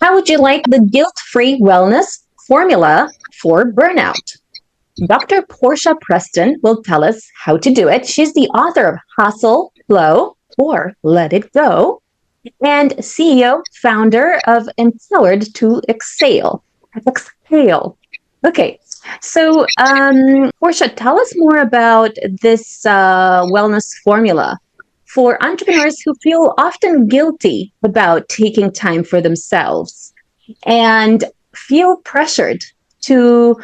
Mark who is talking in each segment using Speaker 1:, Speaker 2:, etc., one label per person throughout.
Speaker 1: How would you like the guilt-free wellness formula for burnout? Dr. Portia Preston will tell us how to do it. She's the author of Hustle, Flow, or Let It Go, and CEO, founder of Empowered to Exhale. Exhale. Okay, so Portia, tell us more about this wellness formula for entrepreneurs who feel often guilty about taking time for themselves and feel pressured to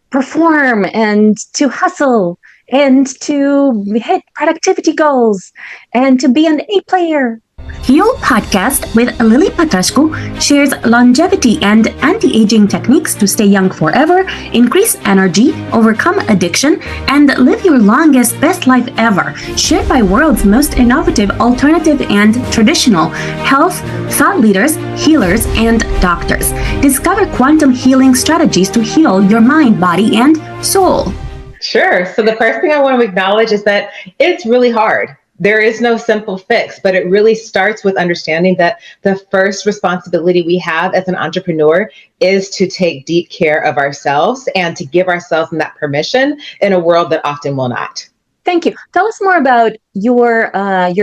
Speaker 1: perform and to hustle and to hit productivity goals and to be an A player.
Speaker 2: Fuel Podcast with Lily Patrascu shares longevity and anti-aging techniques to stay young forever, increase energy, overcome addiction, and live your longest, best life ever. Shared by world's most innovative, alternative, and traditional health, thought leaders, healers, and doctors. Discover quantum healing strategies to heal your mind, body, and soul.
Speaker 3: Sure. So the first thing I want to acknowledge is that it's really hard. There is no simple fix, but it really starts with understanding that the first responsibility we have as an entrepreneur is to take deep care of ourselves and to give ourselves that permission in a world that often will not.
Speaker 1: Thank you. Tell us more about your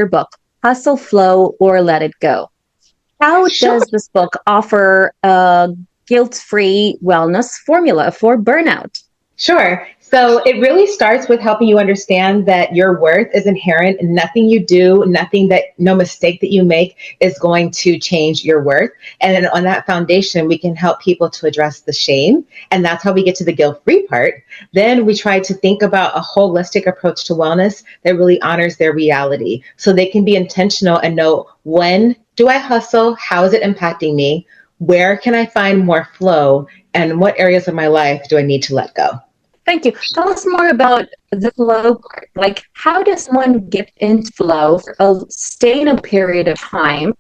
Speaker 1: book, Hustle, Flow, or Let It Go. How does this book offer a guilt-free wellness formula for burnout?
Speaker 3: Sure. So it really starts with helping you understand that your worth is inherent and nothing you do, no mistake that you make is going to change your worth. And then on that foundation, we can help people to address the shame. And that's how we get to the guilt-free part. Then we try to think about a holistic approach to wellness that really honors their reality. So they can be intentional and know, when do I hustle? How is it impacting me? Where can I find more flow? And what areas of my life do I need to let go?
Speaker 1: Thank you. Tell us more about the flow part. Like, how does one get into flow for stay in a period of time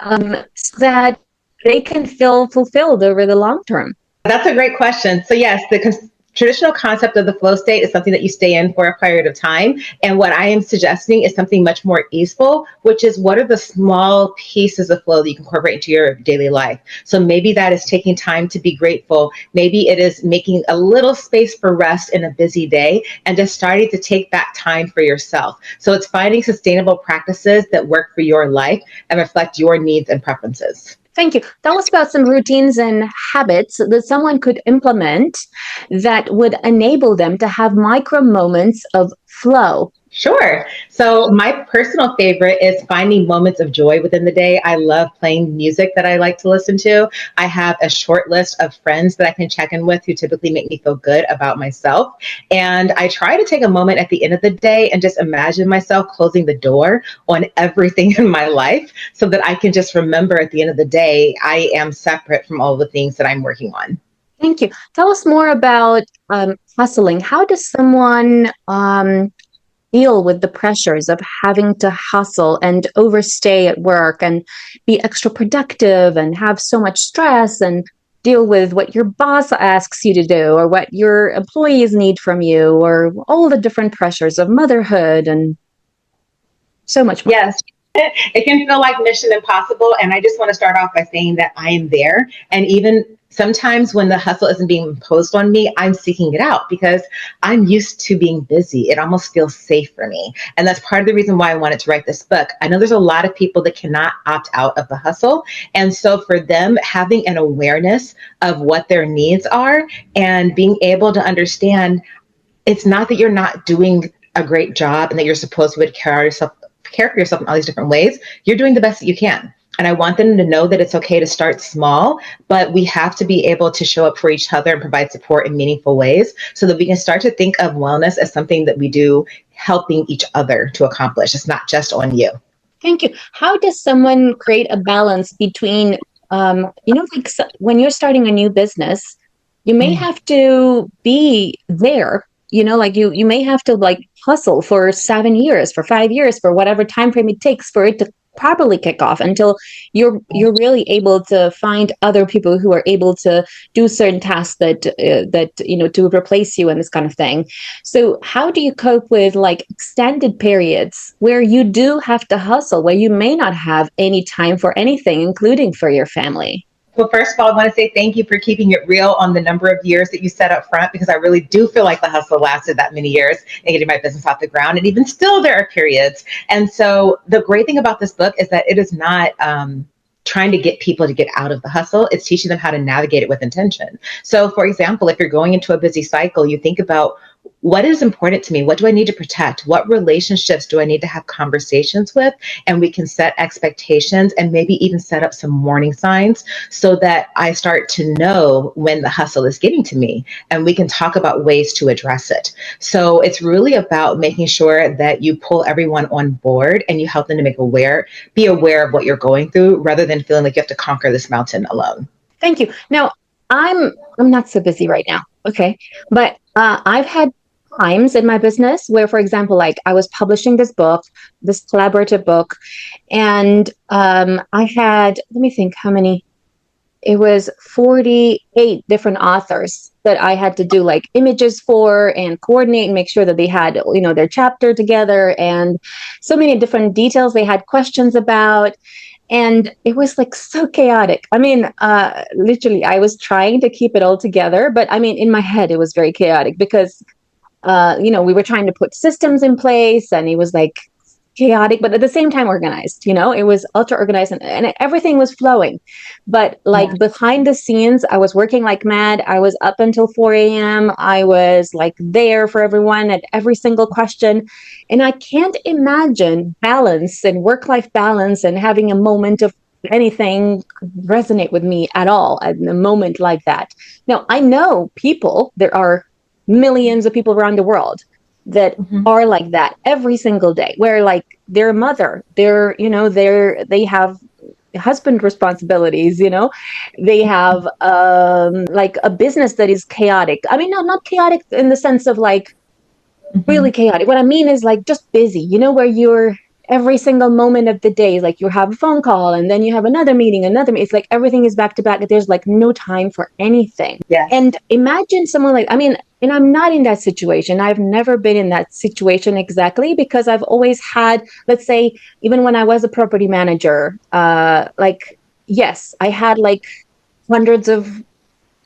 Speaker 1: so that they can feel fulfilled over the long term?
Speaker 3: That's a great question. So yes, the traditional concept of the flow state is something that you stay in for a period of time. And what I am suggesting is something much more easeful, which is what are the small pieces of flow that you can incorporate into your daily life. So maybe that is taking time to be grateful. Maybe it is making a little space for rest in a busy day and just starting to take that time for yourself. So it's finding sustainable practices that work for your life and reflect your needs and preferences.
Speaker 1: Thank you. Tell us about some routines and habits that someone could implement that would enable them to have micro moments of flow.
Speaker 3: Sure. So my personal favorite is finding moments of joy within the day. I love playing music that I like to listen to. I have a short list of friends that I can check in with who typically make me feel good about myself. And I try to take a moment at the end of the day and just imagine myself closing the door on everything in my life so that I can just remember at the end of the day, I am separate from all the things that I'm working on.
Speaker 1: Thank you. Tell us more about hustling. How does someone deal with the pressures of having to hustle and overstay at work and be extra productive and have so much stress and deal with what your boss asks you to do or what your employees need from you or all the different pressures of motherhood and so much more?
Speaker 3: Yes. It can feel like mission impossible. And I just want to start off by saying that I am there. And even sometimes when the hustle isn't being imposed on me, I'm seeking it out because I'm used to being busy. It almost feels safe for me. And that's part of the reason why I wanted to write this book. I know there's a lot of people that cannot opt out of the hustle. And so for them, having an awareness of what their needs are and being able to understand it's not that you're not doing a great job and that you're supposed to care for yourself in all these different ways. You're doing the best that you can. And I want them to know that it's okay to start small, but we have to be able to show up for each other and provide support in meaningful ways so that we can start to think of wellness as something that we do helping each other to accomplish. It's not just on you.
Speaker 1: Thank you. How does someone create a balance between, like when you're starting a new business, you may have to be there, like you may have to like hustle for 7 years, for 5 years, for whatever time frame it takes for it to properly kick off until you're really able to find other people who are able to do certain tasks that to replace you and this kind of thing. So how do you cope with like extended periods where you do have to hustle, where you may not have any time for anything, including for your family?
Speaker 3: Well, first of all, I want to say thank you for keeping it real on the number of years that you set up front, because I really do feel like the hustle lasted that many years in getting my business off the ground. And even still, there are periods. And so the great thing about this book is that it is not trying to get people to get out of the hustle. It's teaching them how to navigate it with intention. So, for example, if you're going into a busy cycle, you think about, what is important to me? What do I need to protect? What relationships do I need to have conversations with? And we can set expectations and maybe even set up some warning signs so that I start to know when the hustle is getting to me, and we can talk about ways to address it. So it's really about making sure that you pull everyone on board and you help them to be aware of what you're going through, rather than feeling like you have to conquer this mountain alone.
Speaker 1: Thank you. Now, I'm not so busy right now. Okay. But I've had times in my business where, for example, like I was publishing this book, this collaborative book, and I had, let me think how many, it was 48 different authors that I had to do like images for and coordinate and make sure that they had, their chapter together, and so many different details they had questions about. And it was like so chaotic. I mean, literally, I was trying to keep it all together, but I mean, in my head, it was very chaotic because we were trying to put systems in place, and it was like chaotic, but at the same time organized. It was ultra organized, and everything was flowing. But like behind the scenes, I was working like mad. I was up until 4 a.m. I was like there for everyone at every single question. And I can't imagine balance and work-life balance and having a moment of anything resonate with me at all at a moment like that. Now, I know there are millions of people around the world that are like that every single day, where like their mother, they have husband responsibilities, they have like a business that is chaotic. I mean, not chaotic in the sense of like really chaotic. What I mean is like just busy, where you're every single moment of the day, like you have a phone call and then you have another meeting. It's like everything is back to back. There's like no time for anything.
Speaker 3: Yes.
Speaker 1: And imagine someone like, and I'm not in that situation. I've never been in that situation exactly, because I've always had, let's say, even when I was a property manager, yes, I had like hundreds of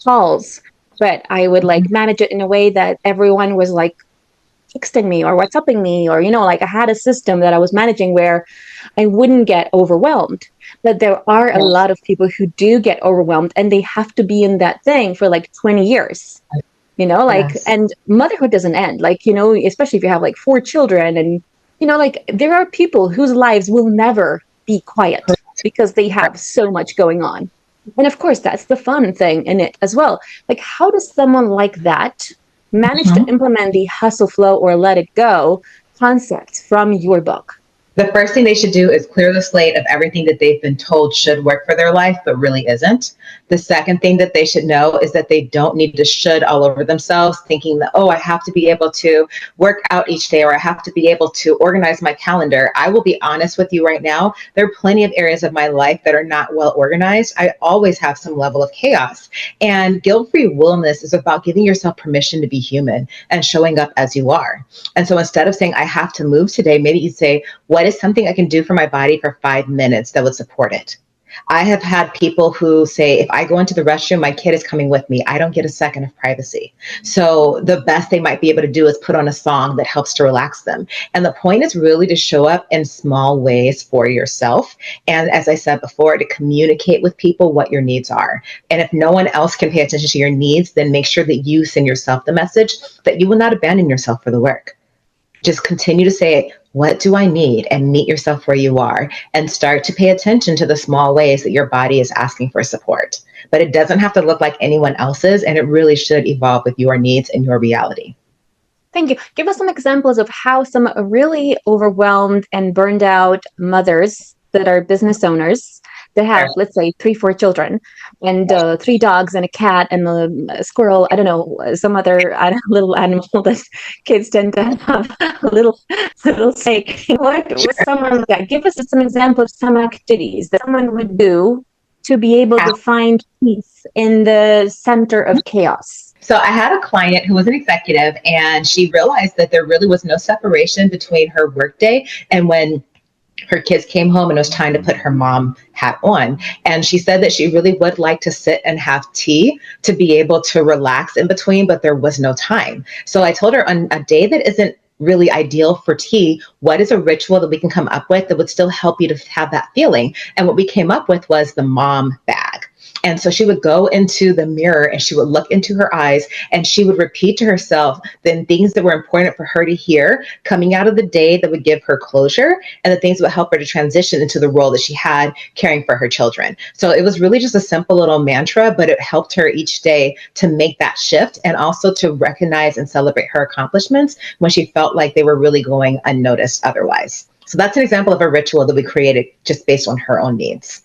Speaker 1: calls, but I would like manage it in a way that everyone was like texting me or WhatsApping me, or, like I had a system that I was managing where I wouldn't get overwhelmed. But there are a lot of people who do get overwhelmed, and they have to be in that thing for like 20 years, and motherhood doesn't end, especially if you have like 4 children, and, there are people whose lives will never be quiet because they have so much going on. And of course, that's the fun thing in it as well. Like, how does someone like that manage to implement the hustle flow or let it go concept from your book?
Speaker 3: The first thing they should do is clear the slate of everything that they've been told should work for their life, but really isn't. The second thing that they should know is that they don't need to should all over themselves, thinking that, I have to be able to work out each day, or I have to be able to organize my calendar. I will be honest with you right now. There are plenty of areas of my life that are not well organized. I always have some level of chaos. And guilt-free wellness is about giving yourself permission to be human and showing up as you are. And so instead of saying, I have to move today, maybe you say, what is something I can do for my body for 5 minutes that would support it? I have had people who say, if I go into the restroom, my kid is coming with me. I don't get a second of privacy. So the best they might be able to do is put on a song that helps to relax them. And the point is really to show up in small ways for yourself. And as I said before, to communicate with people what your needs are. And if no one else can pay attention to your needs, then make sure that you send yourself the message that you will not abandon yourself for the work. Just continue to say, what do I need? And meet yourself where you are, and start to pay attention to the small ways that your body is asking for support. But it doesn't have to look like anyone else's, and it really should evolve with your needs and your reality.
Speaker 1: Thank you. Give us some examples of how some really overwhelmed and burned out mothers that are business owners that have, let's say, 3-4 children and 3 dogs and a cat and a squirrel, I don't know, some other little animal that kids tend to have a little sake. What was someone like that? Give us some examples of some activities that someone would do to be able to find peace in the center of chaos.
Speaker 3: So I had a client who was an executive, and she realized that there really was no separation between her workday and when her kids came home and it was time to put her mom hat on. And she said that she really would like to sit and have tea to be able to relax in between, but there was no time. So I told her, on a day that isn't really ideal for tea, what is a ritual that we can come up with that would still help you to have that feeling? And what we came up with was the mom bag. And so she would go into the mirror and she would look into her eyes and she would repeat to herself the things that were important for her to hear coming out of the day that would give her closure, and the things that would help her to transition into the role that she had caring for her children. So it was really just a simple little mantra, but it helped her each day to make that shift and also to recognize and celebrate her accomplishments when she felt like they were really going unnoticed otherwise. So that's an example of a ritual that we created just based on her own needs.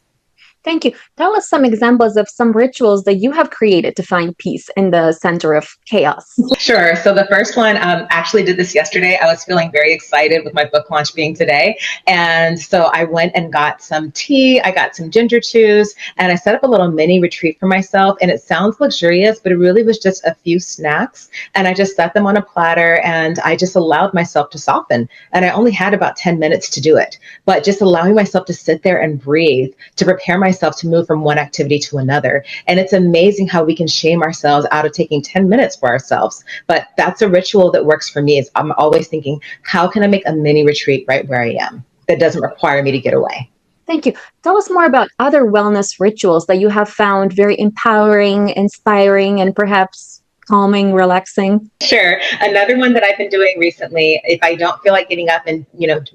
Speaker 1: Thank you. Tell us some examples of some rituals that you have created to find peace in the center of chaos.
Speaker 3: Sure. So the first one, actually did this yesterday. I was feeling very excited with my book launch being today. And so I went and got some tea. I got some ginger chews and I set up a little mini retreat for myself. And it sounds luxurious, but it really was just a few snacks. And I just set them on a platter and I just allowed myself to soften. And I only had about 10 minutes to do it, but just allowing myself to sit there and breathe, to prepare myself to move from one activity to another. And it's amazing how we can shame ourselves out of taking 10 minutes for ourselves. But that's a ritual that works for me. Is I'm always thinking, how can I make a mini retreat right where I am that doesn't require me to get away?
Speaker 1: Thank you. Tell us more about other wellness rituals that you have found very empowering, inspiring, and perhaps calming, relaxing.
Speaker 3: Sure. Another one that I've been doing recently, if I don't feel like getting up and,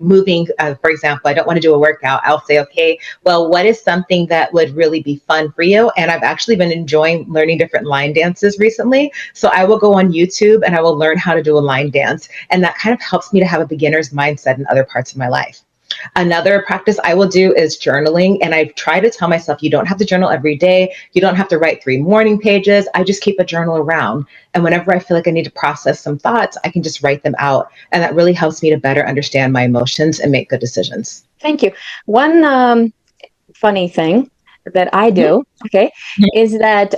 Speaker 3: moving, for example, I don't want to do a workout, I'll say, okay, well, what is something that would really be fun for you? And I've actually been enjoying learning different line dances recently. So I will go on YouTube and I will learn how to do a line dance. And that kind of helps me to have a beginner's mindset in other parts of my life. Another practice I will do is journaling. And I try to tell myself, you don't have to journal every day. You don't have to write 3 morning pages. I just keep a journal around. And whenever I feel like I need to process some thoughts, I can just write them out. And that really helps me to better understand my emotions and make good decisions.
Speaker 1: Thank you. One funny thing that I do, okay, is that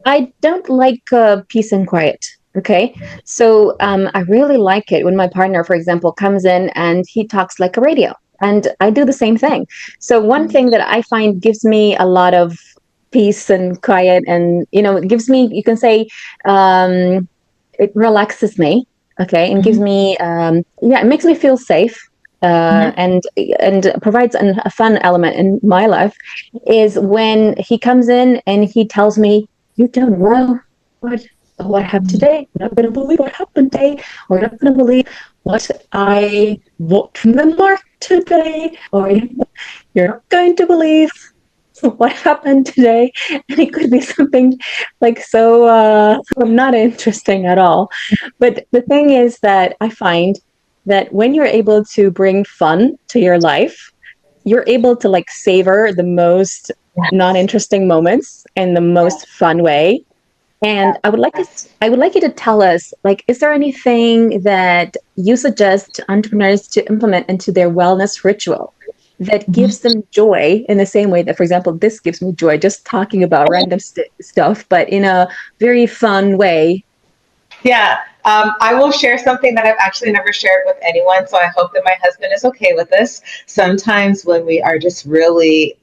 Speaker 1: I don't like peace and quiet. Okay. So I really like it when my partner, for example, comes in and he talks like a radio, and I do the same thing. So one thing that I find gives me a lot of peace and quiet, and, it gives me, you can say, it relaxes me. Okay. And gives me, it makes me feel safe. And provides a fun element in my life is when he comes in and he tells me, you don't know what happened today. You're not going to believe what happened today, or you're not going to believe what I bought from the market today, or you're not going to believe what happened today. And it could be something like so not interesting at all. But the thing is that I find that when you're able to bring fun to your life, you're able to savor the most non-interesting moments in the most fun way. And I would like you to tell us, is there anything that you suggest entrepreneurs to implement into their wellness ritual that gives them joy in the same way that, for example, this gives me joy, just talking about random stuff, but in a very fun way?
Speaker 3: Yeah, I will share something that I've actually never shared with anyone. So I hope that my husband is okay with this. Sometimes when we are just really,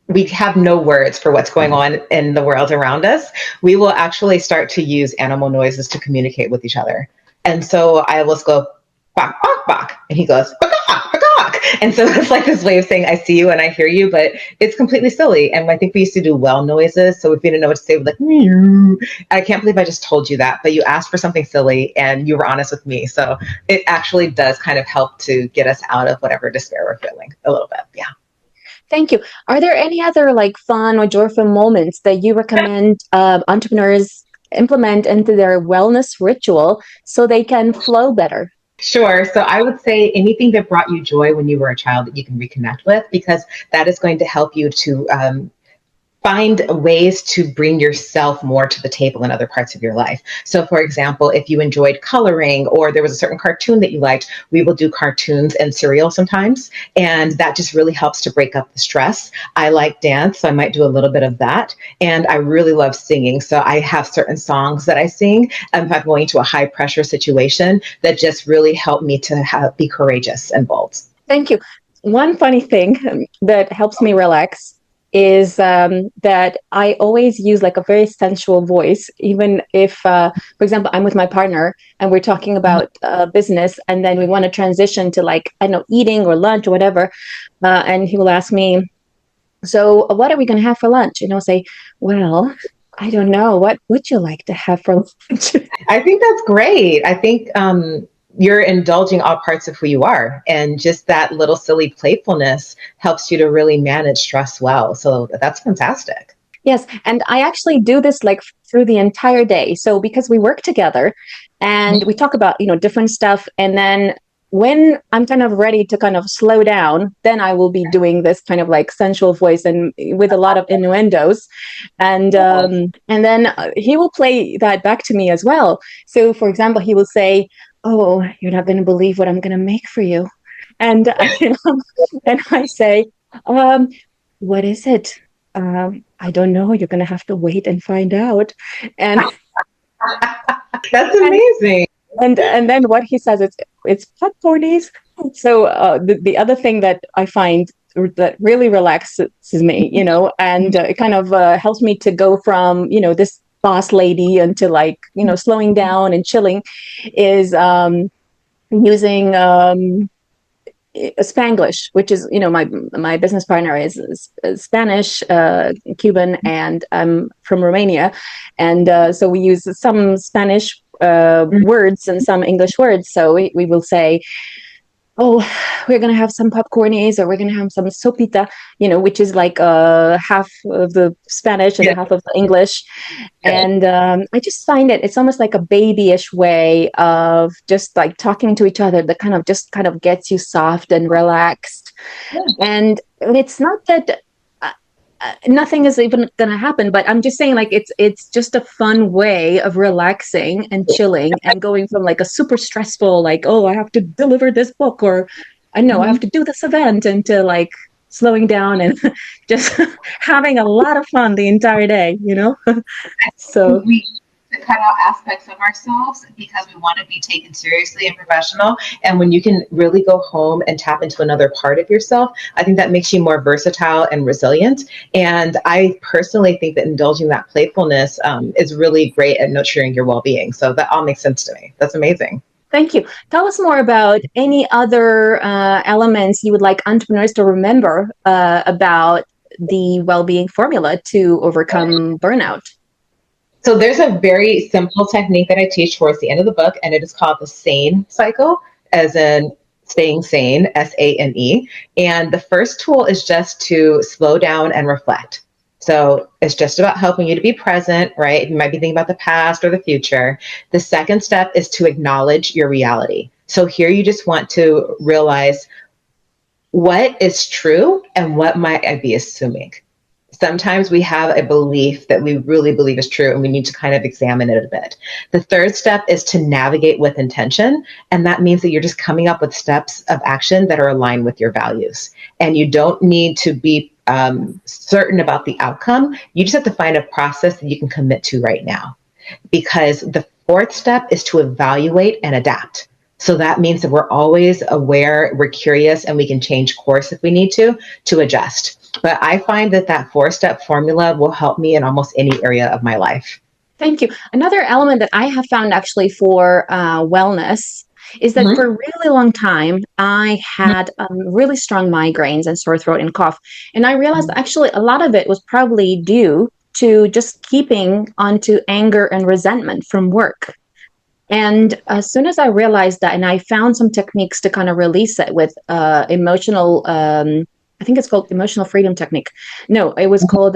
Speaker 3: we have no words for what's going on in the world around us, we will actually start to use animal noises to communicate with each other. And so I will go, bok, bok, bok. And he goes, bok, bok, bok. And so it's like this way of saying, I see you and I hear you, but it's completely silly. And I think we used to do well noises. So if we didn't know what to say, we'd meow. I can't believe I just told you that, but you asked for something silly and you were honest with me. So it actually does kind of help to get us out of whatever despair we're feeling a little bit. Yeah.
Speaker 1: Thank you. Are there any other fun or joyful moments that you recommend entrepreneurs implement into their wellness ritual so they can flow better?
Speaker 3: Sure. So I would say anything that brought you joy when you were a child that you can reconnect with, because that is going to help you to find ways to bring yourself more to the table in other parts of your life. So for example, if you enjoyed coloring or there was a certain cartoon that you liked, we will do cartoons and cereal sometimes. And that just really helps to break up the stress. I like dance, so I might do a little bit of that. And I really love singing. So I have certain songs that I sing if I'm going to a high pressure situation that just really help me to be courageous and bold.
Speaker 1: Thank you. One funny thing that helps me relax is that I always use like a very sensual voice, even if, for example, I'm with my partner and we're talking about business, and then we want to transition to like, I don't know, eating or lunch or whatever. And he will ask me, so what are we going to have for lunch? And I'll say, well, I don't know. What would you like to have for lunch?
Speaker 3: I think that's great. I think you're indulging all parts of who you are. And just that little silly playfulness helps you to really manage stress well. So that's fantastic.
Speaker 1: Yes. And I actually do this like through the entire day. So because we work together and we talk about, different stuff. And then when I'm kind of ready to kind of slow down, then I will be doing this kind of like sensual voice and with a lot of innuendos. And then he will play that back to me as well. So for example, he will say, oh, you're not going to believe what I'm going to make for you. And, and I say, what is it? I don't know. You're going to have to wait and find out. And
Speaker 3: that's amazing.
Speaker 1: And then what he says, it's popcornies. So the other thing that I find that really relaxes me, and it kind of helps me to go from, this boss lady into like, slowing down and chilling is using Spanglish, which is, my business partner is Spanish, Cuban, and I'm from Romania. And so we use some Spanish words and some English words. So we will say, oh, we're going to have some popcornies, or we're going to have some sopita, which is like half of the Spanish and half of the English. And I just find it's almost like a babyish way of just like talking to each other that kind of gets you soft and relaxed. And it's not that nothing is even going to happen, but I'm just saying like it's just a fun way of relaxing and chilling and going from like a super stressful, like, oh, I have to deliver this book, or I know I have to do this event, into like slowing down and just having a lot of fun the entire day, So
Speaker 3: we cut out aspects of ourselves because we want to be taken seriously and professional. And when you can really go home and tap into another part of yourself, I think that makes you more versatile and resilient. And I personally think that indulging that playfulness is really great at nurturing your well-being. So that all makes sense to me. That's amazing.
Speaker 1: Thank you. Tell us more about any other elements you would like entrepreneurs to remember about the well-being formula to overcome burnout.
Speaker 3: So there's a very simple technique that I teach towards the end of the book, and it is called the SANE cycle, as in staying sane, SANE. And the first tool is just to slow down and reflect. So it's just about helping you to be present, right? You might be thinking about the past or the future. The second step is to acknowledge your reality. So here you just want to realize what is true and what might I be assuming. Sometimes we have a belief that we really believe is true, and we need to kind of examine it a bit. The third step is to navigate with intention. And that means that you're just coming up with steps of action that are aligned with your values. And you don't need to be certain about the outcome. You just have to find a process that you can commit to right now. Because the fourth step is to evaluate and adapt. So that means that we're always aware, we're curious, and we can change course if we need to adjust. But I find that 4-step formula will help me in almost any area of my life.
Speaker 1: Thank you. Another element that I have found actually for wellness is that for a really long time, I had really strong migraines and sore throat and cough. And I realized actually a lot of it was probably due to just keeping onto anger and resentment from work. And as soon as I realized that, and I found some techniques to kind of release it with emotional, I think it's called emotional freedom technique. No, it was called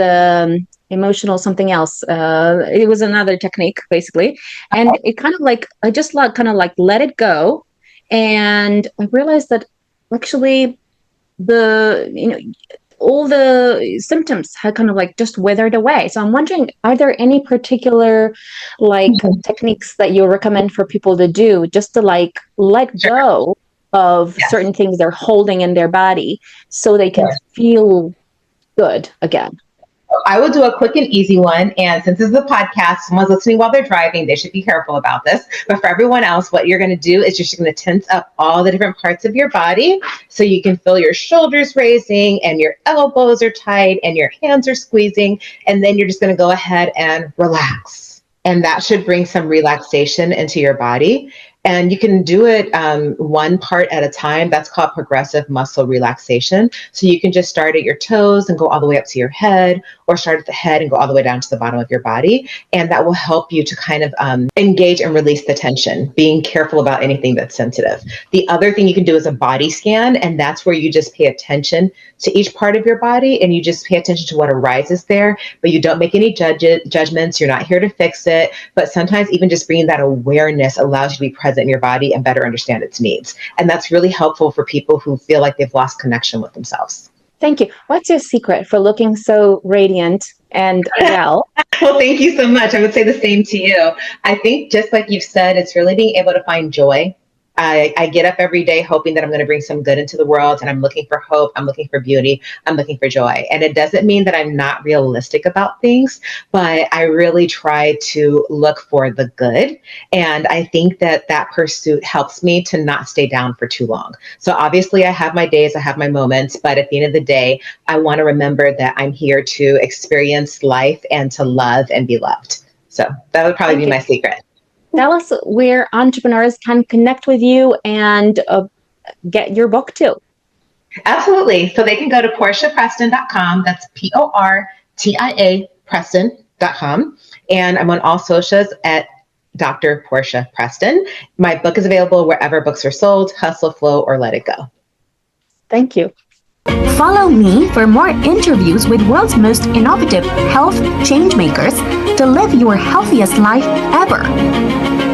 Speaker 1: emotional something else. It was another technique basically. And it kind of like, I just kind of like let it go. And I realized that actually all the symptoms had kind of like just withered away. So I'm wondering, are there any particular like techniques that you recommend for people to do just to like let go of certain things they're holding in their body so they can feel good again?
Speaker 3: I will do a quick and easy one. And since this is a podcast, someone's listening while they're driving, they should be careful about this. But for everyone else, what you're going to do is you're just going to tense up all the different parts of your body so you can feel your shoulders raising and your elbows are tight and your hands are squeezing. And then you're just going to go ahead and relax. And that should bring some relaxation into your body. And you can do it one part at a time. That's called progressive muscle relaxation. So you can just start at your toes and go all the way up to your head, or start at the head and go all the way down to the bottom of your body. And that will help you to kind of engage and release the tension, being careful about anything that's sensitive. The other thing you can do is a body scan. And that's where you just pay attention to each part of your body and you just pay attention to what arises there, but you don't make any judgments. You're not here to fix it. But sometimes even just bringing that awareness allows you to be present in your body and better understand its needs. And that's really helpful for people who feel like they've lost connection with themselves.
Speaker 1: Thank you. What's your secret for looking so radiant and well?
Speaker 3: Well, thank you so much. I would say the same to you. I think just like you've said, it's really being able to find joy. I get up every day hoping that I'm going to bring some good into the world, and I'm looking for hope. I'm looking for beauty. I'm looking for joy. And it doesn't mean that I'm not realistic about things, but I really try to look for the good. And I think that that pursuit helps me to not stay down for too long. So obviously I have my days, I have my moments, but at the end of the day, I want to remember that I'm here to experience life and to love and be loved. So that would probably be my secret.
Speaker 1: Tell us where entrepreneurs can connect with you and get your book too.
Speaker 3: Absolutely. So they can go to PortiaPreston.com. That's PORTIA Preston.com. And I'm on all socials at Dr. Portia Preston. My book is available wherever books are sold, Hustle, Flow, or Let It Go.
Speaker 1: Thank you.
Speaker 2: Follow me for more interviews with world's most innovative health change makers to live your healthiest life ever.